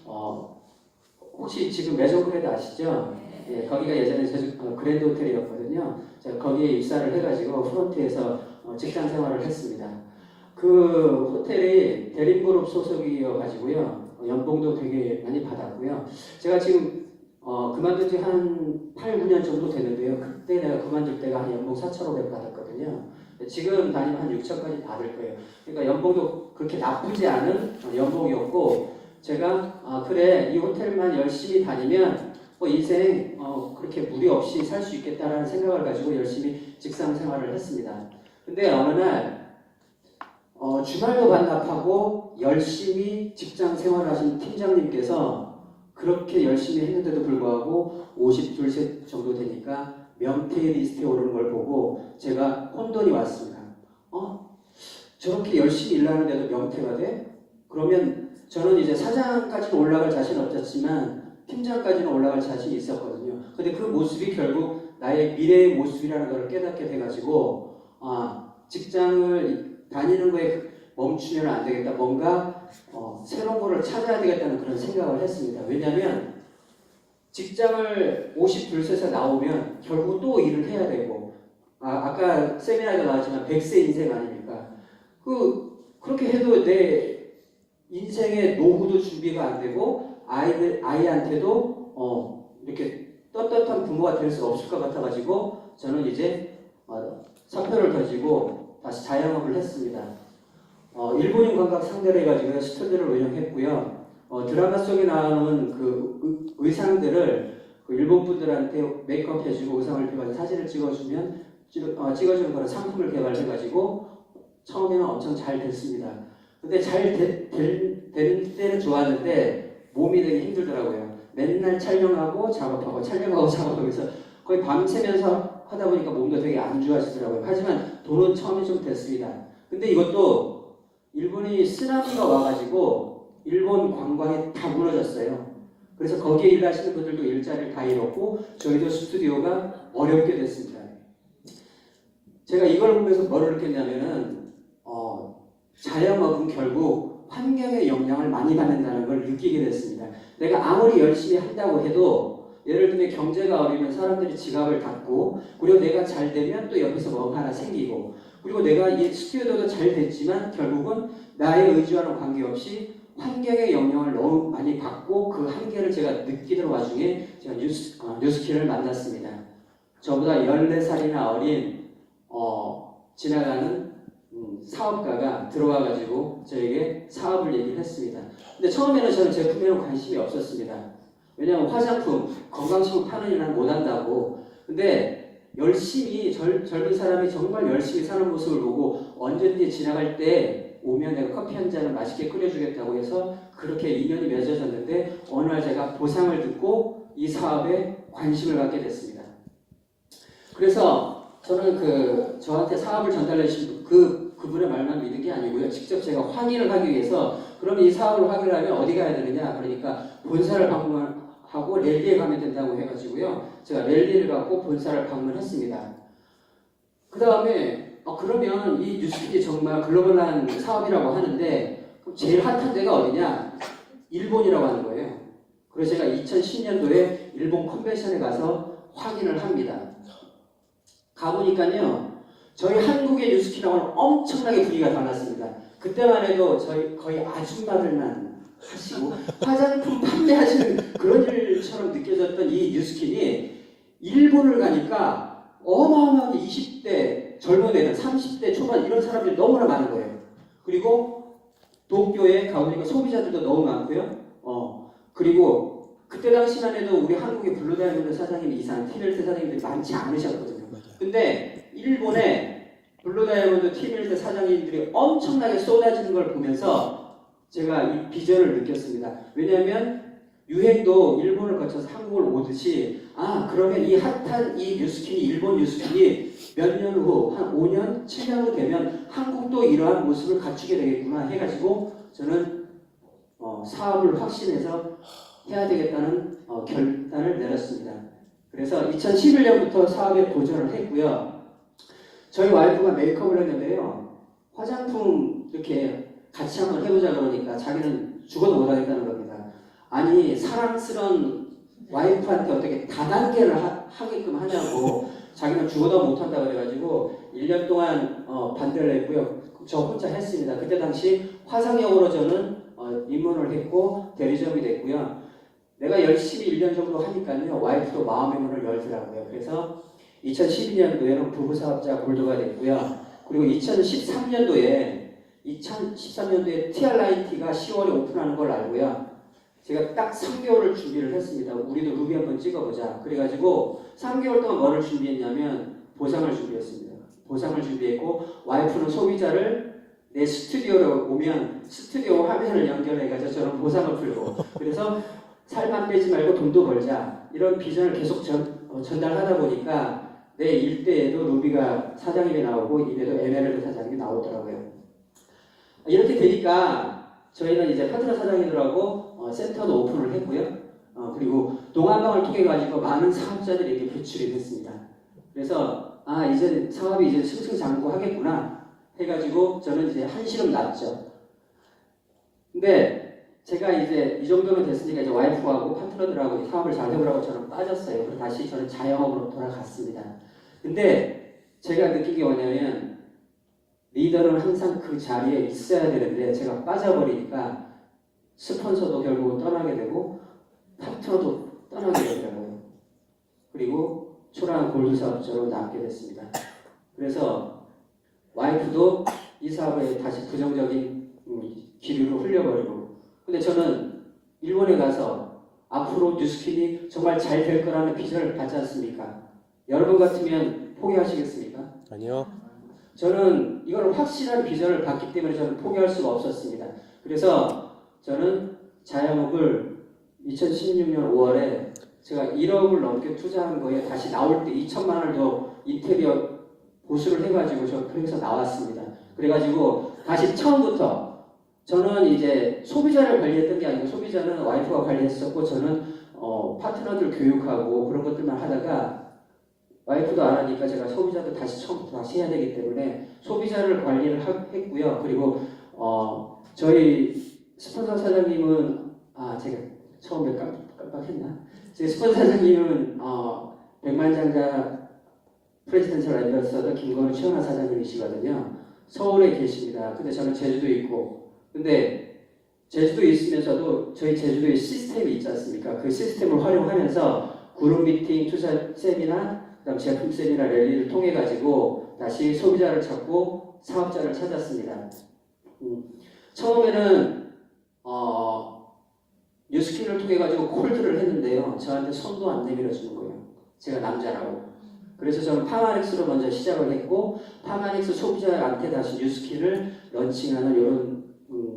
어, 혹시 지금 메조그레드 아시죠? 예, 거기가 예전에 제주 그랜드 호텔이었거든요. 제가 거기에 입사를 해가지고 프론트에서 직장 생활을 했습니다. 그 호텔이 대림그룹 소속이어가지고요. 연봉도 되게 많이 받았고요. 제가 지금 그만둔 지 한 8, 9년 정도 됐는데요. 그때 내가 그만둘 때가 한 연봉 4,500 받았거든요. 지금 다니면 한 6천까지 받을 거예요. 그러니까 연봉도 그렇게 나쁘지 않은 연봉이었고, 제가 그래, 이 호텔만 열심히 다니면 뭐 인생 그렇게 무리 없이 살 수 있겠다라는 생각을 가지고 열심히 직장 생활을 했습니다. 근데 어느 날 주말도 반납하고 열심히 직장 생활하신 팀장님께서 그렇게 열심히 했는데도 불구하고 52세 정도 되니까 명퇴 리스트에 오르는 걸 보고 제가 혼돈이 왔습니다. 저렇게 열심히 일하는데도 명퇴가 돼? 그러면 저는 이제 사장까지는 올라갈 자신 없었지만 팀장까지는 올라갈 자신이 있었거든요. 근데 그 모습이 결국 나의 미래의 모습이라는 걸 깨닫게 돼가지고 직장을 다니는 거에 멈추면 안 되겠다. 뭔가 새로운 거를 찾아야 되겠다는 그런 생각을 했습니다. 왜냐하면 직장을 52세에서 나오면 결국 또 일을 해야 되고 아까 세미나에도 나왔지만 100세 인생 아닙니까? 그렇게 해도 내 인생의 노후도 준비가 안 되고 아이한테도 이렇게 떳떳한 부모가 될 수 없을 것 같아가지고 저는 이제 사표를 던지고 다시 자영업을 했습니다. 일본인 관광 상대로 해가지고 스튜디오를 운영했고요. 드라마 속에 나오는 그 의상들을 그 일본 분들한테 메이크업 해주고 의상을 입혀가지고 사진을 찍어주는 그런 상품을 개발해가지고 처음에는 엄청 잘 됐습니다. 근데 잘 되는 때는 좋았는데 몸이 되게 힘들더라고요. 맨날 촬영하고 작업하고 촬영하고 작업하면서 거의 밤새면서 하다 보니까 몸도 되게 안 좋아지더라고요. 하지만 돈은 처음에 좀 됐습니다. 근데 이것도 일본이 쓰나미가 와가지고 일본 관광이 다 무너졌어요. 그래서 거기에 일하시는 분들도 일자리를 다 잃었고 저희도 스튜디오가 어렵게 됐습니다. 제가 이걸 보면서 뭐를 느꼈냐면은 자영업은 결국 환경의 영향을 많이 받는다는 걸 느끼게 됐습니다. 내가 아무리 열심히 한다고 해도 예를 들면 경제가 어려우면 사람들이 지갑을 닫고 그리고 내가 잘 되면 또 옆에서 뭐 하나 생기고 그리고 내가 이 스튜디오도 잘 됐지만 결국은 나의 의지와는 관계없이 환경의 영향을 너무 많이 받고 그 한계를 제가 느끼는 와중에 제가 뉴스킬을 만났습니다. 저보다 14살이나 어린 지나가는 사업가가 들어와가지고 저에게 사업을 얘기를 했습니다. 근데 처음에는 저는 제품에는 관심이 없었습니다. 왜냐하면 화장품, 건강식품 파는 일은 못한다고. 근데 열심히 젊은 사람이 정말 열심히 사는 모습을 보고 언제든지 지나갈 때 오면 내가 커피 한 잔을 맛있게 끓여주겠다고 해서 그렇게 인연이 맺어졌는데 어느 날 제가 보상을 듣고 이 사업에 관심을 갖게 됐습니다. 그래서 저는 저한테 사업을 전달해 주신 그분의 말만 믿은 게 아니고요. 직접 제가 확인을 하기 위해서 그러면 이 사업을 확인하려면 어디 가야 되느냐? 그러니까 본사를 방문하고 랠리에 가면 된다고 해가지고요. 제가 랠리를 갖고 본사를 방문했습니다. 그 다음에 그러면 이 뉴스픽이 정말 글로벌한 사업이라고 하는데 그럼 제일 핫한 데가 어디냐? 일본이라고 하는 거예요. 그래서 제가 2010년도에 일본 컨벤션에 가서 확인을 합니다. 가보니까요. 저희 한국의 뉴스키랑은 엄청나게 분위기가 달랐습니다. 그때만 해도 저희 거의 아줌마들만 하시고 화장품 판매하시는 그런 일처럼 느껴졌던 이 뉴스킨이 일본을 가니까 어마어마하게 20대 젊은 애들, 30대 초반 이런 사람들이 너무나 많은 거예요. 그리고 도쿄에 가보니까 소비자들도 너무 많고요. 그리고 그때 당시만 해도 우리 한국의 블루다이아몬드 사장님 이상 티밀스 사장님들이 많지 않으셨거든요. 근데 일본의 블루다이아몬드 티밀스 사장님들이 엄청나게 쏟아지는 걸 보면서 제가 이 비전을 느꼈습니다. 왜냐하면 유행도 일본을 거쳐서 한국을 오듯이 그러면 이 핫한 이 뉴스킨이 일본 뉴스킨이 몇 년 후, 한 5년, 7년 후 되면 한국도 이러한 모습을 갖추게 되겠구나 해가지고 저는 사업을 확신해서 해야 되겠다는 결단을 내렸습니다. 그래서 2011년부터 사업에 도전을 했고요. 저희 와이프가 메이크업을 했는데요. 화장품 이렇게 같이 한번 해보자 그러니까 자기는 죽어도 못하겠다는 겁니다. 아니 사랑스러운 와이프한테 어떻게 다단계를 하게끔 하냐고 자기는 죽어도 못한다 그래가지고 1년 동안 반대를 했고요. 저 혼자 했습니다. 그때 당시 화상역으로 저는 입문을 했고 대리점이 됐고요. 내가 열심히 1년 정도 하니까요. 와이프도 마음의 문을 열더라고요. 그래서 2012년도에는 부부사업자 골드가 됐고요. 그리고 2013년도에 TRIT가 10월에 오픈하는 걸 알고요. 제가 딱 3개월을 준비를 했습니다. 우리도 루비 한번 찍어보자. 그래가지고 3개월 동안 뭐를 준비했냐면 보상을 준비했습니다. 보상을 준비했고 와이프는 소비자를 내 스튜디오로 오면 스튜디오 화면을 연결해가지고 저는 보상을 풀고 그래서 살만 빼지 말고 돈도 벌자 이런 비전을 계속 전달하다 보니까 내 일대에도 루비가 사장님이 나오고 입에도 에메랄드 사장님이 나오더라고요. 이렇게 되니까 저희는 이제 파트너 사장님들하고 센터도 오픈을 했고요. 그리고 동안방을 통해 가지고 많은 사업자들이 이렇게 배출이 됐습니다. 그래서 이제 사업이 이제 승승장구하겠구나 해가지고 저는 이제 한시름 났죠. 근데 제가 이제 이 정도는 됐으니까 이제 와이프하고 파트너들하고 사업을 잘 해보라고 저는 빠졌어요. 그래서 다시 저는 자영업으로 돌아갔습니다. 근데 제가 느낀 게 뭐냐면 리더는 항상 그 자리에 있어야 되는데 제가 빠져버리니까 스폰서도 결국은 떠나게 되고 파트너도 떠나게 되더라고요. 그리고 초라한 골드 사업자로 남게 됐습니다. 그래서 와이프도 이 사업에 다시 부정적인 기류로 흘려버리고 근데 저는 일본에 가서 앞으로 뉴스킨이 정말 잘 될 거라는 비전을 받지 않습니까? 여러분 같으면 포기하시겠습니까? 아니요. 저는 이걸 확실한 비전을 받기 때문에 저는 포기할 수가 없었습니다. 그래서 저는 자영업을 2016년 5월에 제가 1억을 넘게 투자한 거에 다시 나올 때 2천만 원을 더 인테리어 보수를 해가지고 저 그래서 나왔습니다. 그래가지고 다시 처음부터 저는 이제 소비자를 관리했던 게 아니고 소비자는 와이프가 관리했었고 저는 파트너들 교육하고 그런 것들만 하다가 와이프도 안 하니까 제가 소비자도 다시 처음부터 다시 해야 되기 때문에 소비자를 관리를 했고요. 그리고 저희 스폰서 사장님은 제가 처음에 깜빡했나? 제 스폰서 사장님은 백만장자 프레지던셜 앰버서더 김건우 최원하 사장님이시거든요. 서울에 계십니다. 근데 저는 제주도에 있고 근데 제주도에 있으면서도 저희 제주도에 시스템이 있지 않습니까? 그 시스템을 활용하면서 그룹 미팅, 투자 세미나, 그다음 제품 세미나 랠리를 통해 가지고 다시 소비자를 찾고 사업자를 찾았습니다. 처음에는 뉴스킨을 통해 가지고 콜드를 했는데요. 저한테 손도 안 내밀어 주는 거예요. 제가 남자라고. 그래서 저는 파마닉스로 먼저 시작을 했고 파마닉스 소비자한테 다시 뉴스킨을 런칭하는 이런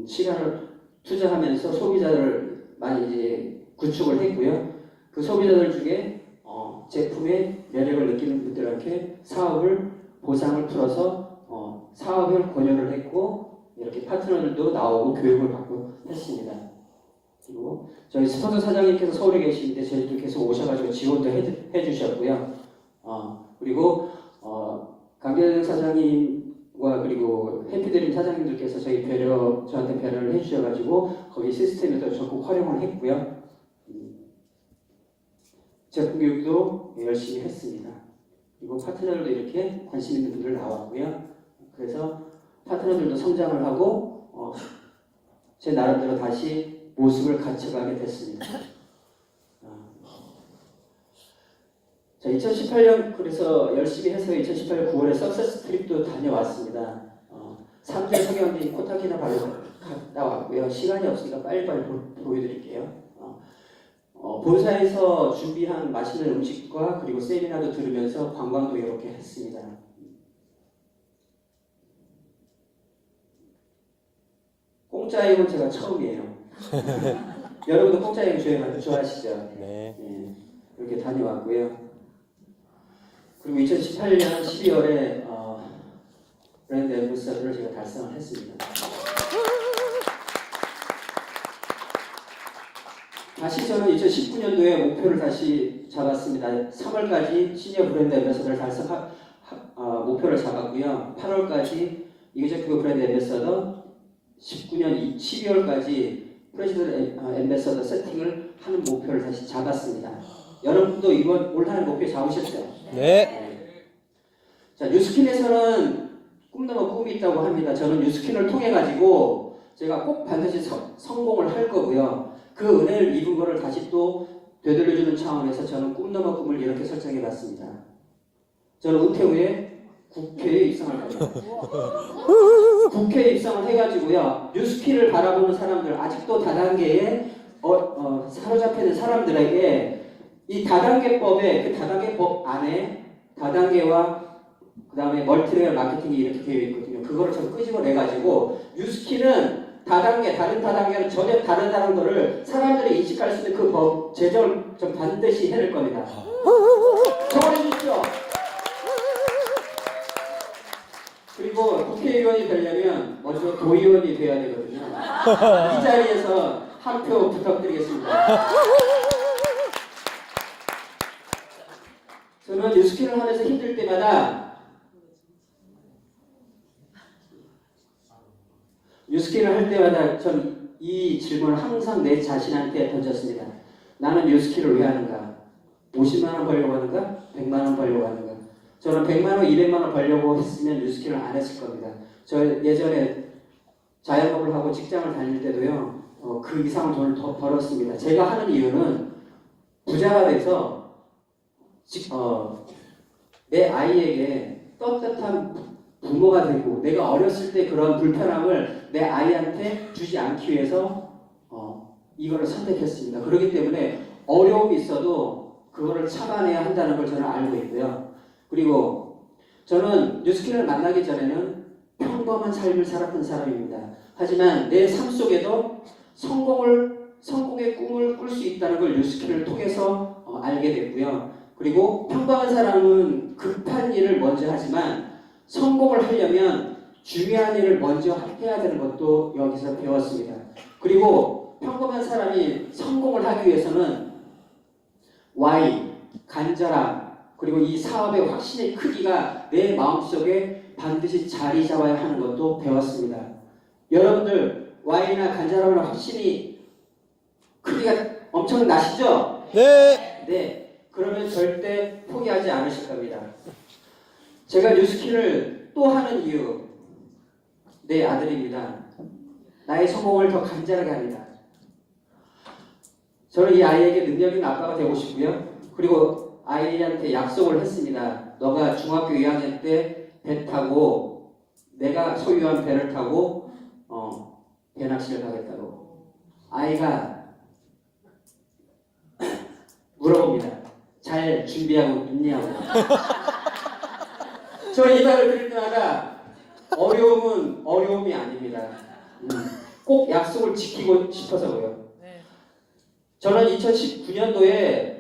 시간을 투자하면서 소비자를 많이 이제 구축을 했고요. 그 소비자들 중에 제품의 매력을 느끼는 분들한테 사업을 보상을 풀어서 사업을 권유를 했고 이렇게 파트너들도 나오고 교육을 받고 했습니다. 그리고 저희 스폰서 사장님께서 서울에 계시는데 저희도 계속 오셔가지고 지원도 해주셨고요. 그리고 강재정 사장님과 그리고 해피드림 사장님들께서 저한테 배려를 해주셔가지고 거기 시스템에도 적극 활용을 했고요. 제품 교육도 열심히 했습니다. 그리고 파트너들도 이렇게 관심 있는 분들 나왔고요. 그래서 파트너들도 성장을 하고 제 나름대로 다시 모습을 갖춰가게 됐습니다. 자, 2018년 그래서 열심히 해서 2018년 9월에 석세스 트립도 다녀왔습니다. 3대 성형님 코타키나 바로 갔다 왔고요. 시간이 없으니까 빨리빨리 보여드릴게요. 본사에서 준비한 맛있는 음식과 그리고 세미나도 들으면서 관광도 이렇게 했습니다. 공짜 여행은 제가 처음이에요. 여러분도 공짜 여행 좋아하시죠? 네. 네, 이렇게 다녀왔고요. 그리고 2018년 12월에 브랜드 앰버서더를 제가 달성을 했습니다. 다시 저는 2019년도에 목표를 다시 잡았습니다. 3월까지 시니어 브랜드 앰버서더를 목표를 잡았고요. 8월까지 이그제큐브 브랜드 앰버서더, 19년 12월까지 프레지던트 앰베서더 세팅을 하는 목표를 다시 잡았습니다. 여러분도 이번 올 한해 목표 잡으셨죠? 네. 자, 뉴스킨에서는 꿈 넘어 꿈이 있다고 합니다. 저는 뉴스킨을 통해 가지고 제가 꼭 반드시 성공을 할 거고요. 그 은혜를 입은 거를 다시 또 되돌려주는 차원에서 저는 꿈 넘어 꿈을 이렇게 설정해 봤습니다. 저는 은퇴 후에 국회에 입성할 겁니다. 국회에 입성을 해가지고요. 뉴스킨을 바라보는 사람들, 아직도 다단계에 사로잡혀 있는 사람들에게 이 다단계법에 그 다단계법 안에 다단계와 그 다음에 멀티레이어 마케팅이 이렇게 되어 있거든요. 그거를 좀 끄집어내가지고 뉴스킨은 다단계, 다른 다단계는 전혀 다르다는 거를 사람들이 인식할 수 있는 그 법 제정을 좀 반드시 해낼 겁니다. 정원해 주십시오. 그리고 국회의원이 되려면 먼저 도의원이 돼야 되거든요. 이 자리에서 한 표 부탁드리겠습니다. 저는 뉴스킨을 하면서 힘들 때마다 뉴스킨을 할 때마다 전 이 질문을 항상 내 자신한테 던졌습니다. 나는 뉴스킨을 왜 하는가? 50만 원 벌려고 하는가? 100만 원 벌려고 하는가? 저는 100만 원, 200만 원 벌려고 했으면 뉴스킨을 안 했을 겁니다. 저 예전에 자영업을 하고 직장을 다닐 때도요. 그 이상 돈을 더 벌었습니다. 제가 하는 이유는 부자가 돼서 내 아이에게 떳떳한 부모가 되고 내가 어렸을 때 그런 불편함을 내 아이한테 주지 않기 위해서 이거를 선택했습니다. 그렇기 때문에 어려움이 있어도 그거를 참아내야 한다는 걸 저는 알고 있고요. 그리고 저는 뉴스킨을 만나기 전에는 평범한 삶을 살았던 사람입니다. 하지만 내 삶 속에도 성공의 꿈을 꿀 수 있다는 걸 뉴스킨을 통해서 알게 됐고요. 그리고 평범한 사람은 급한 일을 먼저 하지만 성공을 하려면 중요한 일을 먼저 해야 되는 것도 여기서 배웠습니다. 그리고 평범한 사람이 성공을 하기 위해서는 Y, 간절함, 그리고 이 사업의 확신의 크기가 내 마음속에 반드시 자리 잡아야 하는 것도 배웠습니다. 여러분들 Y나 간절함이나 확신이 크기가 엄청 나시죠? 네. 네. 그러면 절대 포기하지 않으실 겁니다. 제가 뉴스킨을 또 하는 이유, 내 아들입니다. 나의 성공을 더 간절하게 합니다. 저는 이 아이에게 능력 있는 아빠가 되고 싶고요. 그리고 아이한테 약속을 했습니다. 너가 중학교 2학년 때 배 타고 내가 소유한 배를 타고 배낚시를 가겠다고. 아이가 물어봅니다. 잘 준비하고 있냐고. 저 이 말을 들을 때마다 어려움은 어려움이 아닙니다. 꼭 약속을 지키고 싶어서고요. 저는 2019년도에